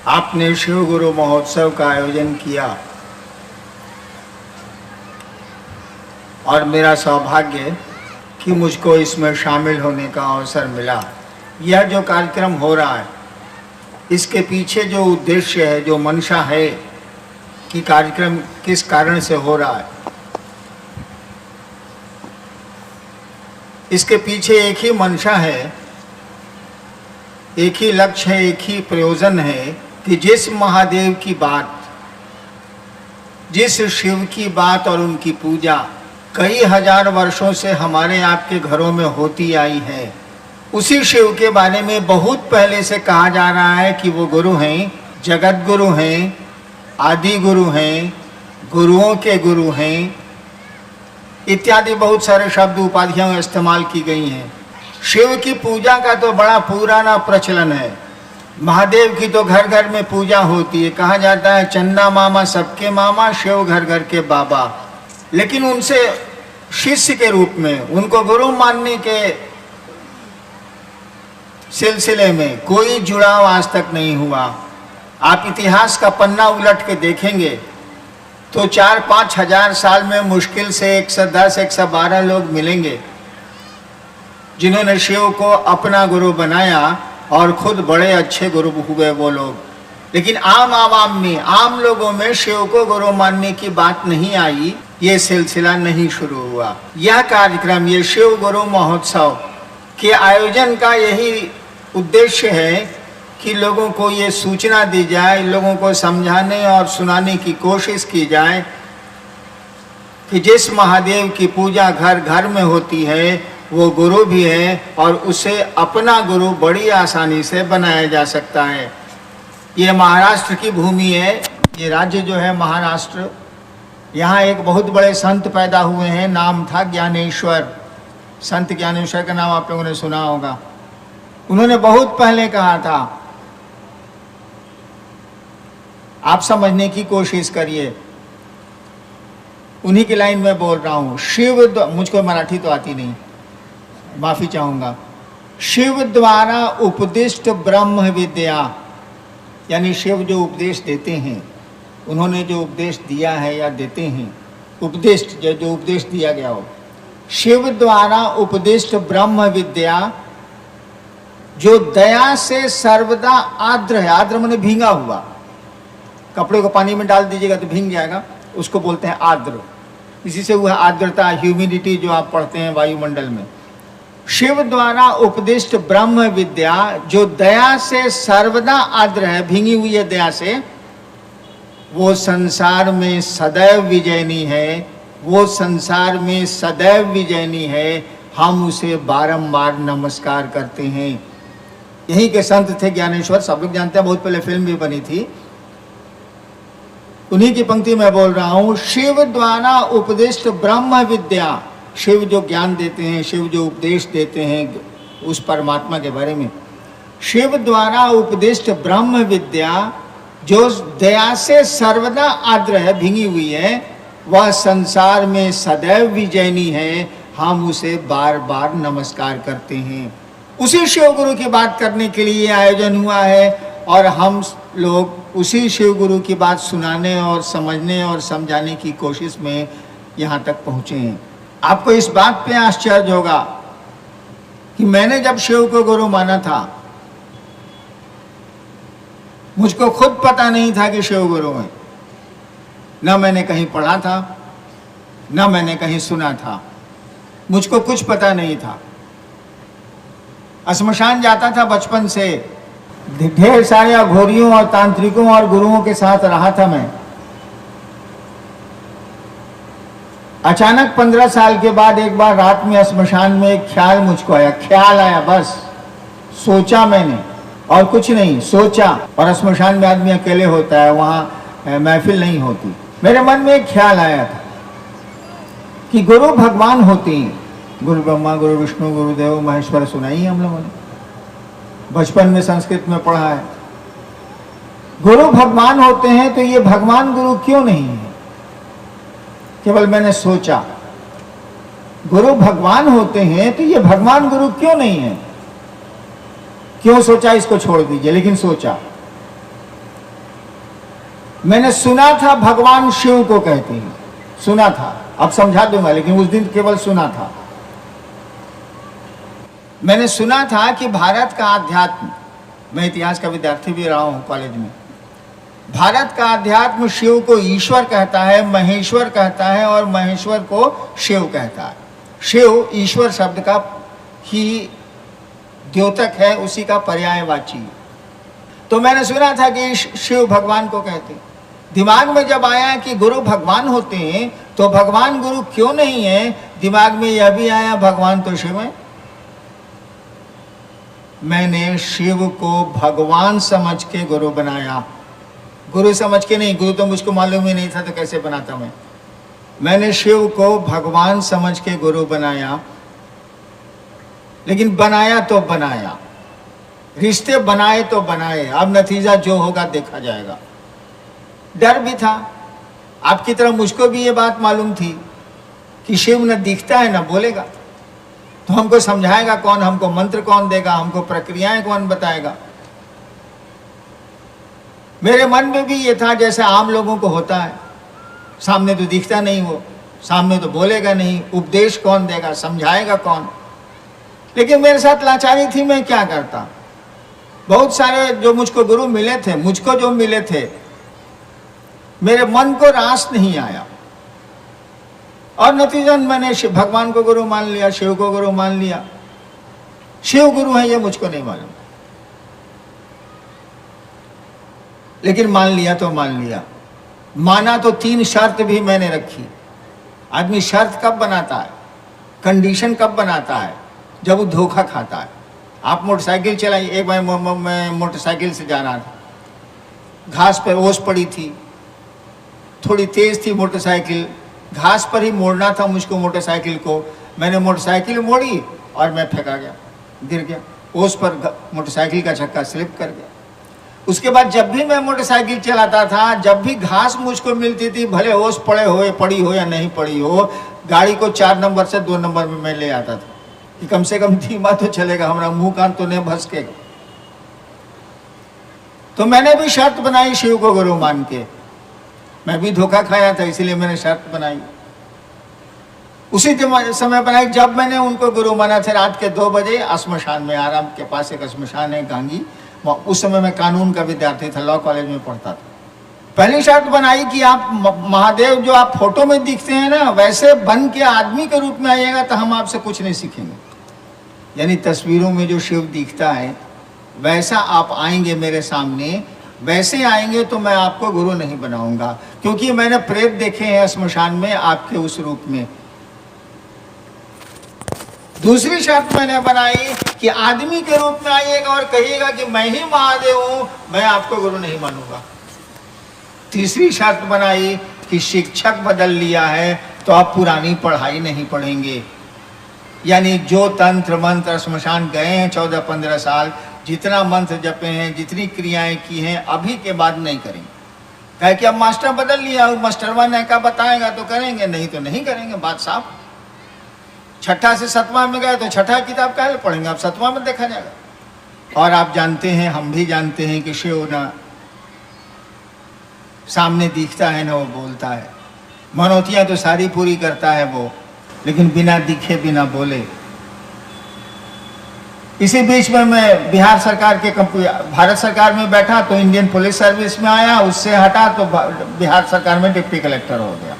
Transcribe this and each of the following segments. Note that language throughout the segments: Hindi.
आपने शिव गुरु महोत्सव का आयोजन किया और मेरा सौभाग्य कि मुझको इसमें शामिल होने का अवसर मिला। यह जो कार्यक्रम हो रहा है, इसके पीछे जो उद्देश्य है, जो मंशा है कि कार्यक्रम किस कारण से हो रहा है, इसके पीछे एक ही मंशा है, एक ही लक्ष्य है, एक ही प्रयोजन है कि जिस महादेव की बात, जिस शिव की बात और उनकी पूजा कई हजार वर्षों से हमारे आपके घरों में होती आई है, उसी शिव के बारे में बहुत पहले से कहा जा रहा है कि वो गुरु हैं, जगत गुरु हैं, आदि गुरु हैं, गुरुओं के गुरु हैं, इत्यादि बहुत सारे शब्द उपाधियां इस्तेमाल की गई हैं। शिव की पूजा का तो बड़ा पुराना प्रचलन है। महादेव की तो घर घर में पूजा होती है। कहा जाता है चंदा मामा सबके मामा, शिव घर घर के बाबा। लेकिन उनसे शिष्य के रूप में, उनको गुरु मानने के सिलसिले में कोई जुड़ाव आज तक नहीं हुआ। आप इतिहास का पन्ना उलट के देखेंगे तो 4-5 हजार साल में मुश्किल से 110-112 लोग मिलेंगे जिन्होंने शिव को अपना गुरु बनाया और खुद बड़े अच्छे गुरु हुए वो लोग। लेकिन आम आवाम में, आम लोगों में शिव को गुरु मानने की बात नहीं आई, ये सिलसिला नहीं शुरू हुआ। यह कार्यक्रम, ये शिव गुरु महोत्सव के आयोजन का यही उद्देश्य है कि लोगों को ये सूचना दी जाए, लोगों को समझाने और सुनाने की कोशिश की जाए कि जिस महादेव की पूजा घर घर में होती है वो गुरु भी है और उसे अपना गुरु बड़ी आसानी से बनाया जा सकता है। ये महाराष्ट्र की भूमि है, ये राज्य जो है महाराष्ट्र, यहाँ एक बहुत बड़े संत पैदा हुए हैं, नाम था ज्ञानेश्वर। संत ज्ञानेश्वर का नाम आप लोगों ने सुना होगा। उन्होंने बहुत पहले कहा था, आप समझने की कोशिश करिए, उन्हीं की लाइन में बोल रहा हूँ। शिव, मुझको मराठी तो आती नहीं, माफी चाहूँगा। शिव द्वारा उपदिष्ट ब्रह्म विद्या, यानी शिव जो उपदेश देते हैं, उन्होंने जो उपदेश दिया है या देते हैं, उपदिष्ट जो उपदेश दिया गया हो, शिव द्वारा उपदिष्ट ब्रह्म विद्या जो दया से सर्वदा आर्द्र है। आर्द्र माने भींगा हुआ, कपड़े को पानी में डाल दीजिएगा तो भींग जाएगा, उसको बोलते हैं आर्द्र। इसी से हुआ आर्द्रता, ह्यूमिडिटी जो आप पढ़ते हैं वायुमंडल में। शिव द्वारा उपदिष्ट ब्रह्म विद्या जो दया से सर्वदा आर्द्र है, भींगी हुई है दया से, वो संसार में सदैव विजयनी है, वो संसार में सदैव विजयनी है। हम उसे बारंबार नमस्कार करते हैं। यहीं के संत थे ज्ञानेश्वर, सब लोग जानते हैं, बहुत पहले फिल्म भी बनी थी। उन्हीं की पंक्ति में बोल रहा हूं। शिव द्वारा उपदिष्ट ब्रह्म विद्या, शिव जो ज्ञान देते हैं, शिव जो उपदेश देते हैं उस परमात्मा के बारे में, शिव द्वारा उपदिष्ट ब्रह्म विद्या जो दया से सर्वदा आर्द्र है, भींगी हुई है, वह संसार में सदैव विजयनी है। हम उसे बार बार नमस्कार करते हैं। उसी शिव गुरु की बात करने के लिए आयोजन हुआ है और हम लोग उसी शिव गुरु की बात सुनाने और समझने और समझाने की कोशिश में यहाँ तक पहुँचे हैं। आपको इस बात पे आश्चर्य होगा कि मैंने जब शिव को गुरु माना था, मुझको खुद पता नहीं था कि शिव गुरु है। न मैंने कहीं पढ़ा था, न मैंने कहीं सुना था, मुझको कुछ पता नहीं था। श्मशान जाता था बचपन से, ढेर सारे अघोरियों और तांत्रिकों और गुरुओं के साथ रहा था मैं। अचानक 15 साल के बाद एक बार रात में श्मशान में एक ख्याल मुझको आया, ख्याल आया, बस सोचा मैंने और कुछ नहीं, सोचा। और श्मशान में आदमी अकेले होता है, वहाँ महफिल नहीं होती। मेरे मन में एक ख्याल आया था कि गुरु भगवान होते हैं, गुरु ब्रह्मा गुरु विष्णु गुरुदेव महेश्वर, सुनाई हम लोगों ने, बचपन में संस्कृत में पढ़ा है। गुरु भगवान होते हैं तो ये भगवान गुरु क्यों नहीं है? केवल मैंने सोचा, गुरु भगवान होते हैं तो ये भगवान गुरु क्यों नहीं है? क्यों सोचा इसको छोड़ दीजिए, लेकिन सोचा। मैंने सुना था भगवान शिव को कहते हैं, सुना था, अब समझा दूंगा, लेकिन उस दिन केवल सुना था। मैंने सुना था कि भारत का अध्यात्म, मैं इतिहास का विद्यार्थी भी रहा हूं कॉलेज में, भारत का अध्यात्म शिव को ईश्वर कहता है, महेश्वर कहता है, और महेश्वर को शिव कहता है। शिव ईश्वर शब्द का ही द्योतक है, उसी का पर्यायवाची। तो मैंने सुना था कि शिव भगवान को कहते हैं। दिमाग में जब आया कि गुरु भगवान होते हैं तो भगवान गुरु क्यों नहीं है, दिमाग में यह भी आया भगवान तो शिव है। मैंने शिव को भगवान समझ के गुरु बनाया, गुरु समझ के नहीं, गुरु तो मुझको मालूम ही नहीं था तो कैसे बनाता मैं। मैंने शिव को भगवान समझ के गुरु बनाया, लेकिन बनाया तो बनाया, रिश्ते बनाए तो बनाए, अब नतीजा जो होगा देखा जाएगा। डर भी था, आपकी तरह मुझको भी ये बात मालूम थी कि शिव न दिखता है न बोलेगा, तो हमको समझाएगा कौन, हमको मंत्र कौन देगा, हमको प्रक्रियाएं कौन बताएगा। मेरे मन में भी ये था जैसे आम लोगों को होता है, सामने तो दिखता नहीं, वो सामने तो बोलेगा नहीं, उपदेश कौन देगा, समझाएगा कौन। लेकिन मेरे साथ लाचारी थी, मैं क्या करता। बहुत सारे जो मुझको गुरु मिले थे, मुझको जो मिले थे, मेरे मन को रास नहीं आया, और नतीजन मैंने भगवान को गुरु मान लिया, शिव को गुरु मान लिया। शिव गुरु है ये मुझको नहीं मालूम, लेकिन मान लिया तो मान लिया। माना तो 3 शर्त भी मैंने रखी। आदमी शर्त कब बनाता है, कंडीशन कब बनाता है, जब वो धोखा खाता है। आप मोटरसाइकिल चलाई, एक बार मैं मोटरसाइकिल से जा रहा था, घास पर ओस पड़ी थी, थोड़ी तेज थी मोटरसाइकिल, घास पर ही मोड़ना था मुझको मोटरसाइकिल को। मैंने मोटरसाइकिल मोड़ी और मैं फेंका गया, गिर गया ओस पर, मोटरसाइकिल का चक्का स्लिप कर गया। उसके बाद जब भी मैं मोटरसाइकिल चलाता था, जब भी घास मुझको मिलती थी, भले ओस पड़ी हो या नहीं पड़ी हो, गाड़ी को 4 नंबर से 2 नंबर में मैं ले आता था कि कम से कम धीमा तो चलेगा, हमारा मुंह कान तो नहीं भसकेगा। तो मैंने भी शर्त बनाई शिव को गुरु मान के। मैं भी धोखा खाया था, इसीलिए मैंने शर्त बनाई। उसी समय बनाई जब मैंने उनको गुरु माना था, रात के 2 बजे श्मशान में, आराम के पास एक श्मशान है गांगी, उस समय मैं कानून का विद्यार्थी था, लॉ कॉलेज में पढ़ता था। पहली शर्त बनाई कि आप महादेव जो आप फोटो में दिखते हैं ना, वैसे बन के आदमी के रूप में आइएगा तो हम आपसे कुछ नहीं सीखेंगे। यानी तस्वीरों में जो शिव दिखता है वैसा आप आएंगे मेरे सामने, वैसे आएंगे तो मैं आपको गुरु नहीं बनाऊंगा, क्योंकि मैंने प्रेत देखे हैं श्मशान में आपके उस रूप में। दूसरी शर्त मैंने बनाई कि आदमी के रूप में आइएगा और कहिएगा कि मैं ही महादेव हूं, मैं आपको गुरु नहीं मानूंगा। तीसरी शर्त बनाई कि शिक्षक बदल लिया है तो आप पुरानी पढ़ाई नहीं पढ़ेंगे, यानी जो तंत्र मंत्र श्मशान गए हैं 14-15 साल, जितना मंत्र जपे हैं, जितनी क्रियाएं की हैं, अभी के बाद नहीं करेंगे। कहे कि अब मास्टर बदल लिया, मास्टरवा ने का बताएगा तो करेंगे, नहीं तो नहीं करेंगे, बात साफ। 6ठा से 7वां में गए तो 6ठा किताब का पढ़ेंगे, अब 7वां में देखा जाएगा। और आप जानते हैं, हम भी जानते हैं कि शिव ना सामने दिखता है ना वो बोलता है, मनौतियां तो सारी पूरी करता है वो, लेकिन बिना दिखे बिना बोले। इसी बीच में मैं बिहार सरकार के भारत सरकार में बैठा तो इंडियन पुलिस सर्विस में आया, उससे हटा तो बिहार सरकार में डिप्टी कलेक्टर हो गया,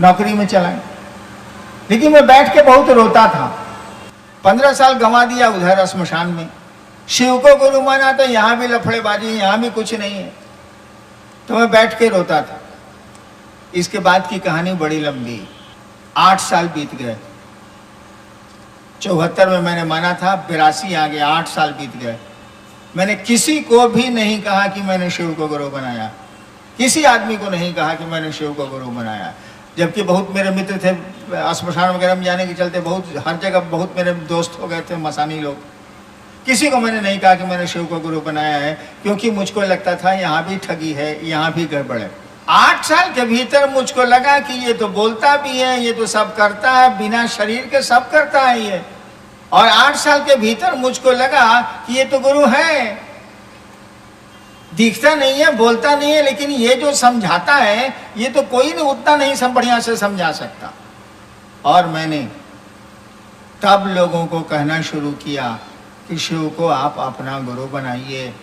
नौकरी में चला। लेकिन मैं बैठ के बहुत रोता था। 15 साल गंवा दिया उधर श्मशान में। शिव को गुरु माना तो यहाँ भी लफड़ेबाजी, यहाँ भी कुछ नहीं है, तो मैं बैठ के रोता था। इसके बाद की कहानी बड़ी लंबी। 8 साल बीत गए। 74 में मैंने माना था, 82 आ गया, 8 साल बीत गए। मैंने किसी को भी नहीं कहा कि मैंने शिव को गुरु बनाया, किसी आदमी को नहीं कहा कि मैंने शिव को गुरु बनाया। जबकि बहुत मेरे मित्र थे, श्मशान वगैरह में जाने के चलते बहुत हर जगह बहुत मेरे दोस्त हो गए थे मसानी लोग। किसी को मैंने नहीं कहा कि मैंने शिव को गुरु बनाया है, क्योंकि मुझको लगता था यहाँ भी ठगी है, यहाँ भी गड़बड़ है। 8 साल के भीतर मुझको लगा कि ये तो बोलता भी है, ये तो सब करता है, बिना शरीर के सब करता है ये। और 8 साल के भीतर मुझको लगा कि ये तो गुरु है। दिखता नहीं है, बोलता नहीं है, लेकिन ये जो समझाता है ये तो कोई नहीं उतना नहीं सब बढ़िया से समझा सकता। और मैंने तब लोगों को कहना शुरू किया कि शिव को आप अपना गुरु बनाइए।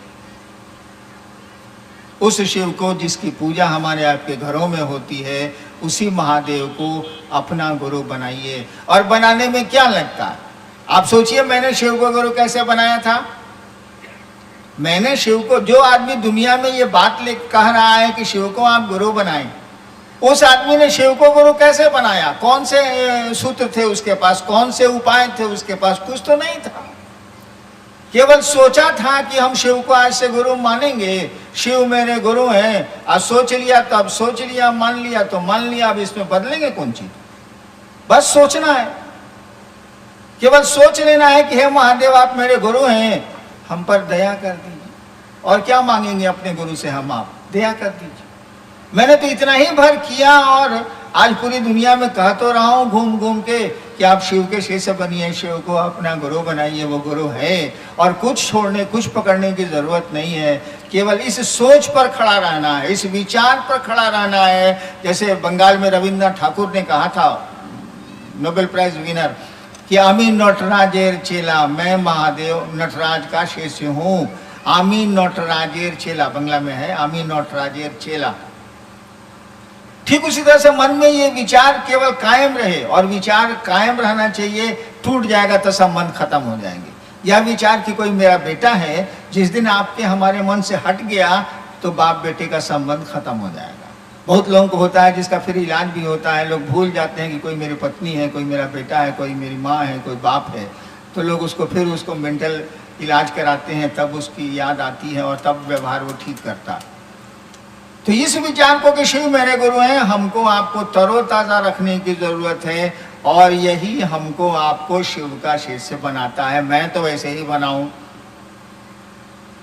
उस शिव को जिसकी पूजा हमारे आपके घरों में होती है, उसी महादेव को अपना गुरु बनाइए। और बनाने में क्या लगता है? आप सोचिए, मैंने शिव को गुरु कैसे बनाया था। मैंने शिव को, जो आदमी दुनिया में ये बात ले कह रहा है कि शिव को आप गुरु बनाएं, उस आदमी ने शिव को गुरु कैसे बनाया? कौन से सूत्र थे उसके पास, कौन से उपाय थे उसके पास? कुछ तो नहीं था। केवल सोचा था कि हम शिव को आज से गुरु मानेंगे, शिव मेरे गुरु हैं। आज सोच लिया तो अब सोच लिया, मान लिया तो मान लिया, अब इसमें बदलेंगे कौन चीज? बस सोचना है, केवल सोच लेना है कि हे महादेव आप मेरे गुरु हैं, हम पर दया कर दीजिए। और क्या मांगेंगे अपने गुरु से हम? आप दया कर दीजिए। मैंने तो इतना ही भर किया और आज पूरी दुनिया में कह तो रहा हूं घूम घूम के कि आप शिव के शिष्य बनिए, शिव को अपना गुरु बनाइए, वो गुरु है। और कुछ छोड़ने, कुछ पकड़ने की जरूरत नहीं है, केवल इस सोच पर खड़ा रहना है, इस विचार पर खड़ा रहना है। जैसे बंगाल में रविन्द्रनाथ ठाकुर ने कहा था, नोबेल प्राइज विनर, कि आमी नटराजेर चेला, मैं महादेव नटराज का शिष्य हूँ। आमी नटराजेर चेला, बंगला में है, आमी नटराजेर चेला। ठीक उसी तरह से मन में ये विचार केवल कायम रहे, और विचार कायम रहना चाहिए। टूट जाएगा तो सब मन खत्म हो जाएंगे। यह विचार कि कोई मेरा बेटा है, जिस दिन आपके हमारे मन से हट गया तो बाप बेटे का संबंध खत्म हो जाएगा। बहुत लोगों को होता है, जिसका फिर इलाज भी होता है। लोग भूल जाते हैं कि कोई मेरी पत्नी है, कोई मेरा बेटा है, कोई मेरी माँ है, कोई बाप है, तो लोग उसको मेंटल इलाज कराते हैं, तब उसकी याद आती है और तब व्यवहार वो ठीक करता है। तो इस विचार को कि शिव मेरे गुरु हैं, हमको आपको तरोताजा रखने की जरूरत है, और यही हमको आपको शिव का शिष्य बनाता है। मैं तो वैसे ही बनाऊं।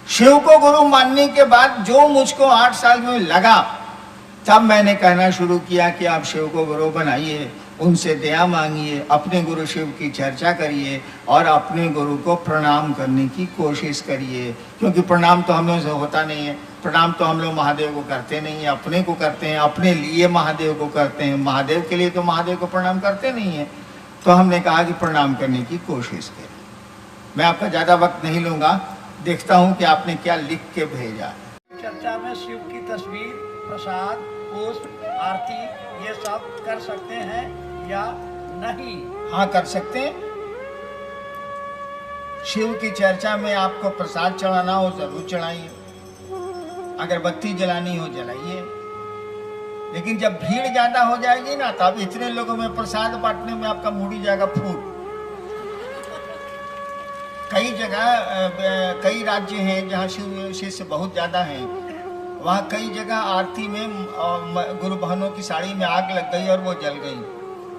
शिव को गुरु मानने के बाद जो मुझको 8 साल में लगा, तब मैंने कहना शुरू किया कि आप शिव को गुरु बनाइए, उनसे दया मांगिए, अपने गुरु शिव की चर्चा करिए और अपने गुरु को प्रणाम करने की कोशिश करिए। क्योंकि प्रणाम तो हम लोगों से होता नहीं है। प्रणाम तो हम लोग महादेव को करते नहीं है, अपने को करते हैं, अपने लिए महादेव को करते हैं। महादेव के लिए तो महादेव को प्रणाम करते नहीं है। तो हमने कहा कि प्रणाम करने की कोशिश करें। मैं आपका ज़्यादा वक्त नहीं लूँगा, देखता हूँ कि आपने क्या लिख के भेजा। चर्चा में शिव की तस्वीर, प्रसाद, पुष्प, आरती ये सब कर सकते हैं या नहीं? हाँ, कर सकते हैं। शिव की चर्चा में आपको प्रसाद चढ़ाना हो जरूर चढ़ाइए, अगरबत्ती जलानी हो जलाइए। लेकिन जब भीड़ ज्यादा हो जाएगी ना, तब इतने लोगों में प्रसाद बांटने में आपका मूड ही जाएगा फूट। कई जगह, कई राज्य हैं जहाँ शिव शिष्य बहुत ज्यादा हैं, वहाँ कई जगह आरती में गुरु बहनों की साड़ी में आग लग गई और वो जल गई।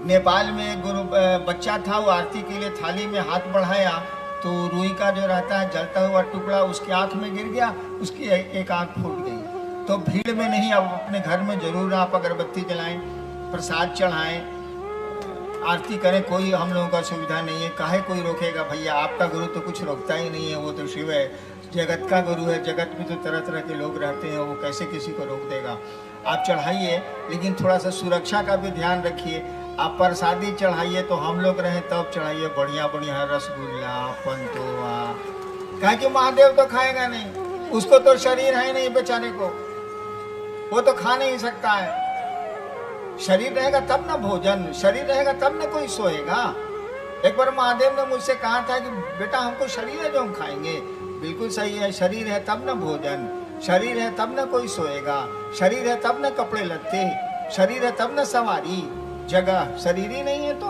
नेपाल में गुरु बच्चा था, वो आरती के लिए थाली में हाथ बढ़ाया तो रुई का जो रहता है जलता हुआ टुकड़ा उसकी आंख में गिर गया, उसकी एक आंख फूट गई। तो भीड़ में नहीं, अब अपने घर में जरूर आप अगरबत्ती जलाएं, प्रसाद चढ़ाएं, आरती करें। कोई हम लोगों का सुविधा नहीं है, काहे कोई रोकेगा? भैया आपका गुरु तो कुछ रोकता ही नहीं है, वो तो शिव है, जगत का गुरु है। जगत में तो तरह तरह के लोग रहते हैं, वो कैसे किसी को रोक देगा? आप चढ़ाइए, लेकिन थोड़ा सा सुरक्षा का भी ध्यान रखिए। आप प्रसादी चढ़ाइए तो हम लोग रहें तब चढ़ाइए, बढ़िया बढ़िया रसगुल्ला, पंतोआ। कहा कि महादेव तो खाएगा नहीं, उसको तो शरीर है नहीं बेचारे को, वो तो खा नहीं सकता है। शरीर रहेगा तब ना भोजन, शरीर रहेगा तब ना कोई सोएगा। एक बार महादेव ने मुझसे कहा था कि बेटा हमको शरीर है जो हम खाएंगे। बिल्कुल सही है, शरीर है तब ना भोजन, शरीर है तब ना कोई सोएगा, शरीर है तब ना कपड़े लत्ते, शरीर है तब ना सवारी। जगह शरीर ही नहीं है तो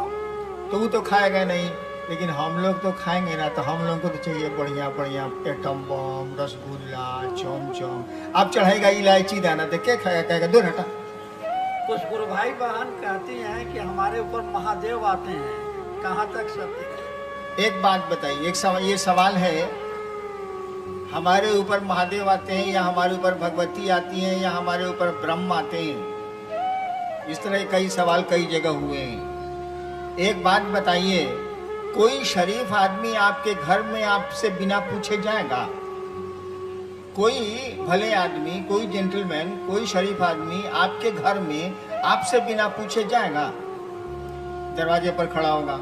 वो तो खाएगा नहीं। लेकिन हम लोग तो खाएंगे ना, तो हम लोग को तो चाहिए बढ़िया बढ़िया एटम बम, रसगुल्ला, चमचम। आप चढ़ाएगा इलायची दाना, देख के खाएगा, कहेगा दूर हटा। कुछ गुरु भाई बहन कहती हैं कि हमारे ऊपर महादेव आते हैं, कहाँ तक सत्य है? एक बात बताइए, एक सवाल, ये सवाल है, हमारे ऊपर महादेव आते हैं या हमारे ऊपर भगवती आती हैं या हमारे ऊपर ब्रह्म आते हैं? इस तरह कई सवाल कई जगह हुए हैं। एक बात बताइए, कोई शरीफ आदमी आपके घर में आपसे बिना पूछे जाएगा? कोई भले आदमी, कोई जेंटलमैन, कोई शरीफ आदमी आपके घर में आपसे बिना पूछे जाएगा? दरवाजे पर खड़ा होगा,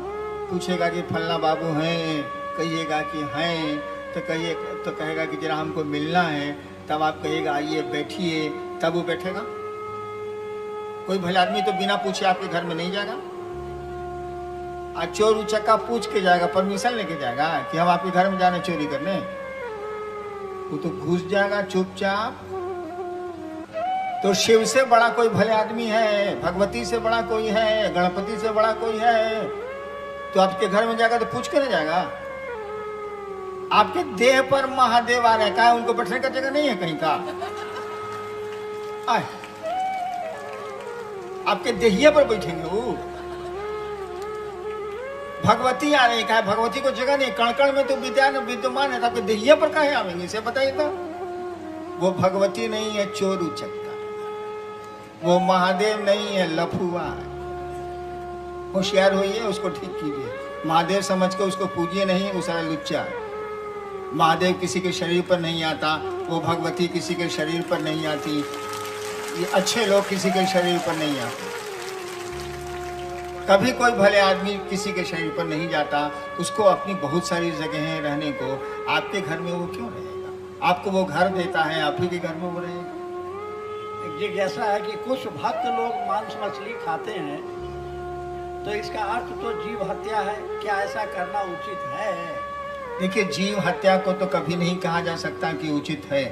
पूछेगा कि फलना बाबू हैं, कहिएगा कि हैं, तो कहेगा कि जरा हमको मिलना है, तब आप कहिएगा आइए बैठिए, तब वो बैठेगा? कोई भला आदमी तो बिना पूछे आपके घर में नहीं जाएगा। आज चोर उचक्का पूछ के जाएगा, परमिशन लेके जाएगा कि हम आपके घर में जाने चोरी करने? वो तो घुस जाएगा चुपचाप। तो शिव से बड़ा कोई भले आदमी है, भगवती से बड़ा कोई है, गणपति से बड़ा कोई है, तो आपके घर में जाएगा तो पूछ के नहीं जाएगा? आपके देह पर महादेव आ रहे हैं, उनको बैठने का जगह नहीं है कहीं का? आए, आपके देहिया पर बैठेंगे वो। भगवती आ रही है, भगवती को जगह नहीं, कण में तो विद्यमान है, तो आपके देहिया पर काहे आवेंगे इसे बताइए तो? वो भगवती नहीं है, चोर उचक्का। वो महादेव नहीं है, लफुआ है। होशियार होइए, उसको ठीक कीजिए। महादेव समझ के उसको पूजिए नहीं, वो सारा लुच्चा है। महादेव किसी के शरीर पर नहीं आता, वो भगवती किसी के शरीर पर नहीं आती, ये अच्छे लोग किसी के शरीर पर नहीं आते। कभी कोई भले आदमी किसी के शरीर पर नहीं जाता, उसको अपनी बहुत सारी जगहें रहने को, आपके घर में वो क्यों रहेगा? आपको वो घर देता है, आप ही के घर में वो रहेगा। जिज्ञासा है कि कुछ भक्त लोग मांस मछली खाते हैं, तो इसका अर्थ तो जीव हत्या है, क्या ऐसा करना उचित है? देखिए, जीव हत्या को तो कभी नहीं कहा जा सकता कि उचित है,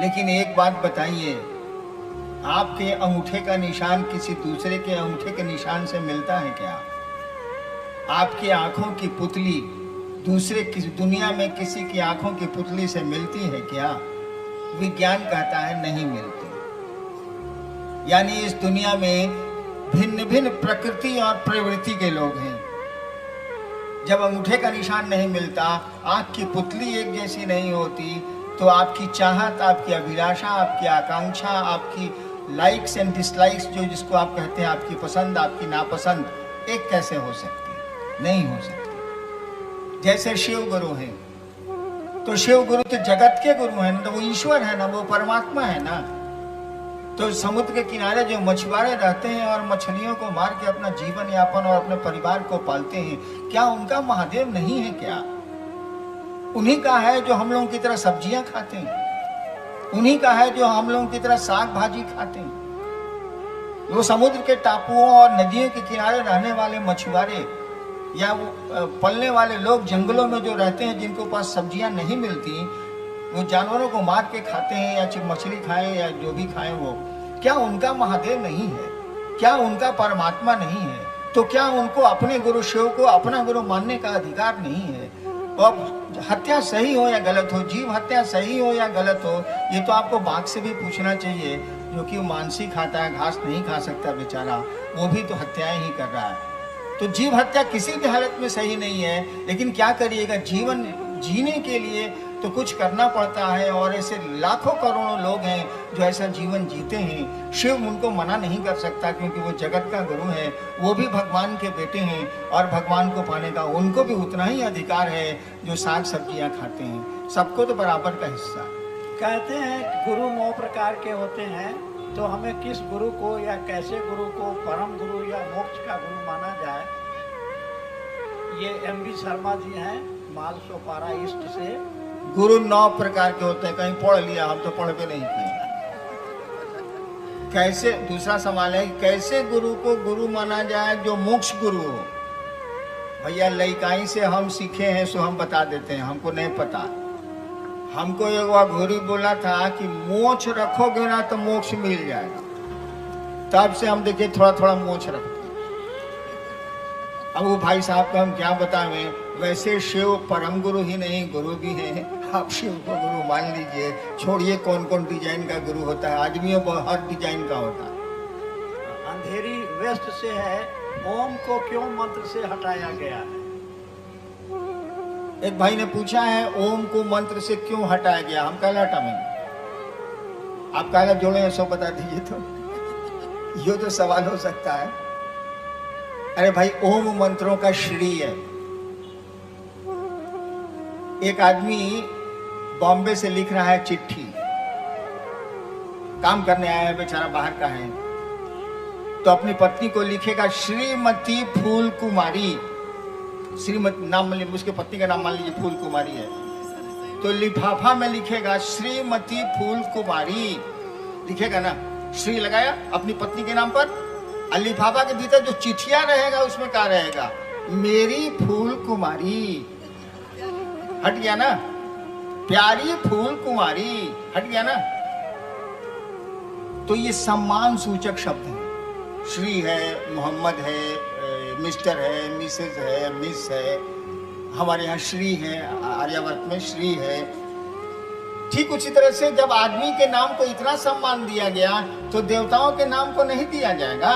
लेकिन एक बात बताइए, आपके अंगूठे का निशान किसी दूसरे के अंगूठे के निशान से मिलता है क्या? आपकी आंखों की पुतली दूसरे किसी दुनिया में किसी की आंखों की पुतली से मिलती है क्या? विज्ञान कहता है नहीं मिलती। यानी इस दुनिया में भिन्न भिन्न प्रकृति और प्रवृत्ति के लोग हैं। जब अंगूठे का निशान नहीं मिलता, आंख की पुतली एक जैसी नहीं होती, तो आपकी चाहत, आपकी अभिलाषा, आपकी आकांक्षा, आपकी लाइक्स एंड डिसलाइक्स, जो जिसको आप कहते हैं, आपकी पसंद, आपकी नापसंद, एक कैसे हो सकती? नहीं हो सकती। जैसे शिव गुरु हैं, तो शिव गुरु तो जगत के गुरु हैं, तो वो ईश्वर है ना, वो परमात्मा है ना। तो समुद्र के किनारे जो मछुआरे रहते हैं और मछलियों को मार के अपना जीवन यापन और अपने परिवार को पालते हैं, क्या उनका महादेव नहीं है क्या? उन्हीं का है जो हम लोगों की तरह सब्जियां खाते हैं, उन्हीं का है जो हम लोगों की तरह साग भाजी खाते हैं। वो समुद्र के टापुओं और नदियों के किनारे रहने वाले मछुआरे या वो पलने वाले लोग जंगलों में जो रहते हैं, जिनको पास सब्जियां नहीं मिलती, वो जानवरों को मार के खाते हैं, या मछली खाएं या जो भी खाएं, वो क्या उनका महादेव नहीं है? क्या उनका परमात्मा नहीं है? तो क्या उनको अपने गुरु शिव को अपना गुरु मानने का अधिकार नहीं है? और हत्या सही हो या गलत हो, जीव हत्या सही हो या गलत हो, ये तो आपको बाघ से भी पूछना चाहिए, जो कि मांसी खाता है, घास नहीं खा सकता बेचारा, वो भी तो हत्याएं ही कर रहा है। तो जीव हत्या किसी भी हालत में सही नहीं है, लेकिन क्या करिएगा, जीवन जीने के लिए तो कुछ करना पड़ता है, और ऐसे लाखों करोड़ों लोग हैं जो ऐसा जीवन जीते हैं। शिव उनको मना नहीं कर सकता, क्योंकि वो जगत का गुरु है, वो भी भगवान के बेटे हैं, और भगवान को पाने का उनको भी उतना ही अधिकार है जो साग सब्जियां खाते हैं। सबको तो बराबर का हिस्सा। कहते हैं गुरु 9 प्रकार के होते हैं, तो हमें किस गुरु को या कैसे गुरु को परम गुरु या मोक्ष का गुरु माना जाए? ये MB शर्मा जी हैं, मालसोपारा ईस्ट से। गुरु 9 प्रकार के होते हैं, कहीं पढ़ लिया, हम तो पढ़ के नहीं किए। कैसे, दूसरा सवाल है, कैसे गुरु को गुरु माना जाए जो मोक्ष गुरु हो? भैया लइकाई से हम सीखे हैं, सो हम बता देते हैं, हमको नहीं पता। हमको एक बार घोरी बोला था कि मोछ रखोगे ना तो मोक्ष मिल जाएगा, तब से हम देखिए थोड़ा थोड़ा मोछ रखते। अब वो भाई साहब को हम क्या बताएं, वैसे शिव परम गुरु ही नहीं गुरु भी हैं। आप शिव को गुरु मान लीजिए, छोड़िए कौन कौन डिजाइन का गुरु होता है, आदमियों पर हर डिजाइन का होता है। अंधेरी वेस्ट से है, ओम को क्यों मंत्र से हटाया गया है? एक भाई ने पूछा है ओम को मंत्र से क्यों हटाया गया, हम कहला हटाएंगे, आप कहला जोड़े सो बता दीजिए। तो ये तो सवाल हो सकता है। अरे भाई, ओम मंत्रों का श्री है, एक आदमी बॉम्बे से लिख रहा है चिट्ठी, काम करने आया है, बेचारा बाहर का है, तो अपनी पत्नी को लिखेगा श्रीमती फूल कुमारी, श्रीमती नाम, उसके पत्नी का नाम मान लीजिए फूल कुमारी है, तो लिफाफा में लिखेगा श्रीमती फूल कुमारी, लिखेगा ना, श्री लगाया अपनी पत्नी के नाम पर, और लिफाफा के भीतर जो चिट्ठिया रहेगा उसमें क्या रहेगा, मेरी फूल कुमारी, हट गया ना, प्यारी फूल कुमारी, हट गया ना। तो ये सम्मान सूचक शब्द है, श्री है, मोहम्मद है, मिस्टर है, मिसेज है, मिस है, हमारे यहाँ श्री है, आर्यावर्त में श्री है। ठीक उसी तरह से जब आदमी के नाम को इतना सम्मान दिया गया तो देवताओं के नाम को नहीं दिया जाएगा,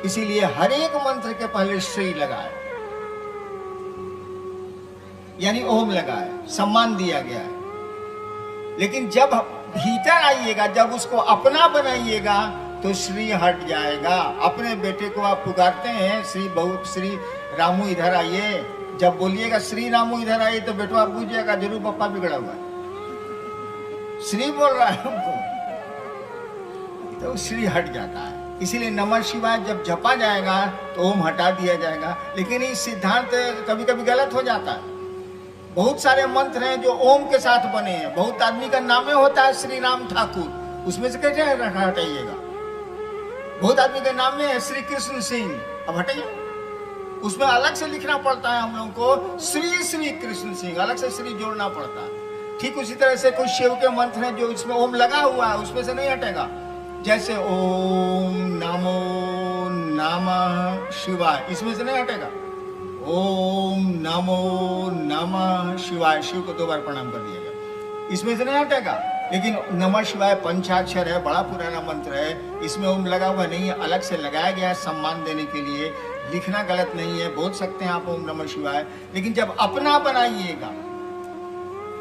इसीलिए हर एक मंत्र के पहले श्री लगाए, यानी ओम लगाए, सम्मान दिया गया है। लेकिन जब भीतर आइएगा, जब उसको अपना बनाइएगा तो श्री हट जाएगा। अपने बेटे को आप पुकारते हैं श्री बहु, श्री रामू इधर आइए, जब बोलिएगा श्री रामू इधर आइए तो बेटो आप पूछिएगा जरूर पप्पा बिगड़ा हुआ है, श्री बोल रहा है हमको, तो श्री हट जाता है। इसीलिए नमः शिवाय जब जपा जाएगा तो ओम हटा दिया जाएगा। लेकिन ये सिद्धांत कभी कभी गलत हो जाता है। बहुत सारे मंत्र हैं जो ओम के साथ बने हैं। बहुत आदमी का नामे होता है श्री राम ठाकुर, उसमें से कैसे हटाइएगा। बहुत आदमी का नाम में है श्री कृष्ण सिंह, अब हटाइए, उसमें अलग से लिखना पड़ता है हम लोगों को श्री श्री कृष्ण सिंह, अलग से श्री जोड़ना पड़ता है। ठीक उसी तरह से कुछ शिव के मंत्र हैं जो इसमें ओम लगा हुआ है, उसमें से नहीं हटेगा। जैसे ओम नमो नमः शिवाय, इसमें से नहीं हटेगा। ओम नमो नमः शिवाय, शिव को 2 बार प्रणाम कर दिया गया, इसमें से नहीं हटेगा। लेकिन नमः शिवाय पंचाक्षर है, बड़ा पुराना मंत्र है, इसमें ओम लगा हुआ नहीं है, अलग से लगाया गया है सम्मान देने के लिए। लिखना गलत नहीं है, बोल सकते हैं आप ओम नमः शिवाय, लेकिन जब अपना बनाइएगा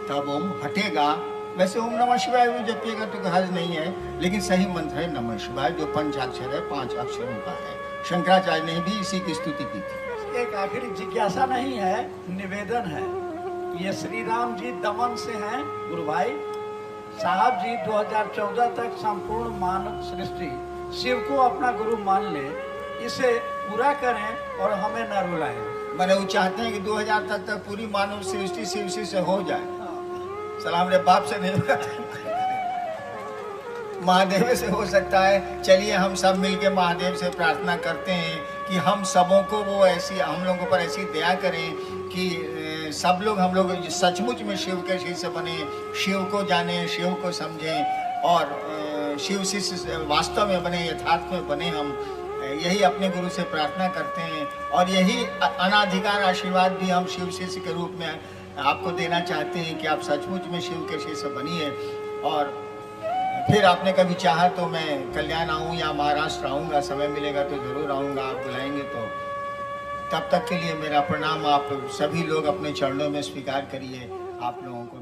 तब ओम हटेगा। वैसे ओम नमः शिवाय भी जपिएगा तो हर्ज नहीं है, लेकिन सही मंत्र है नमः शिवाय, जो पंचाक्षर है, 5 अक्षरों का है। शंकराचार्य ने भी इसी की स्तुति की थी। एक आखिरी जिज्ञासा नहीं है, निवेदन है। ये श्री राम जी दमन से हैं गुरु भाई साहब जी, 2014 तक संपूर्ण मानव सृष्टि शिव को अपना गुरु मान ले, इसे पूरा करें और हमें न रुलाएं। मैंने वो चाहते हैं कि 2000 तक पूरी मानव सृष्टि शिव से हो जाए। सलाम रे बाप से नहीं होगा, महादेव से हो सकता है। चलिए हम सब मिलके महादेव से प्रार्थना करते हैं कि हम सबों को वो ऐसी, हम लोगों पर ऐसी दया करें कि सब लोग, हम लोग सचमुच में शिव के शिष्य बने, शिव को जाने, शिव को समझें और शिव शिष्य वास्तव में बने, यथार्थ में बने। हम यही अपने गुरु से प्रार्थना करते हैं और यही अनाधिकार आशीर्वाद भी हम शिव शिष्य के रूप में आपको देना चाहते हैं कि आप सचमुच में शिव के शिष्य बनिए। और फिर आपने कभी चाहा तो मैं कल्याण आऊँ या महाराष्ट्र आऊँगा, समय मिलेगा तो ज़रूर आऊँगा, आप बुलाएंगे तो। तब तक के लिए मेरा प्रणाम। आप सभी लोग अपने चरणों में स्वीकार करिए। आप लोगों को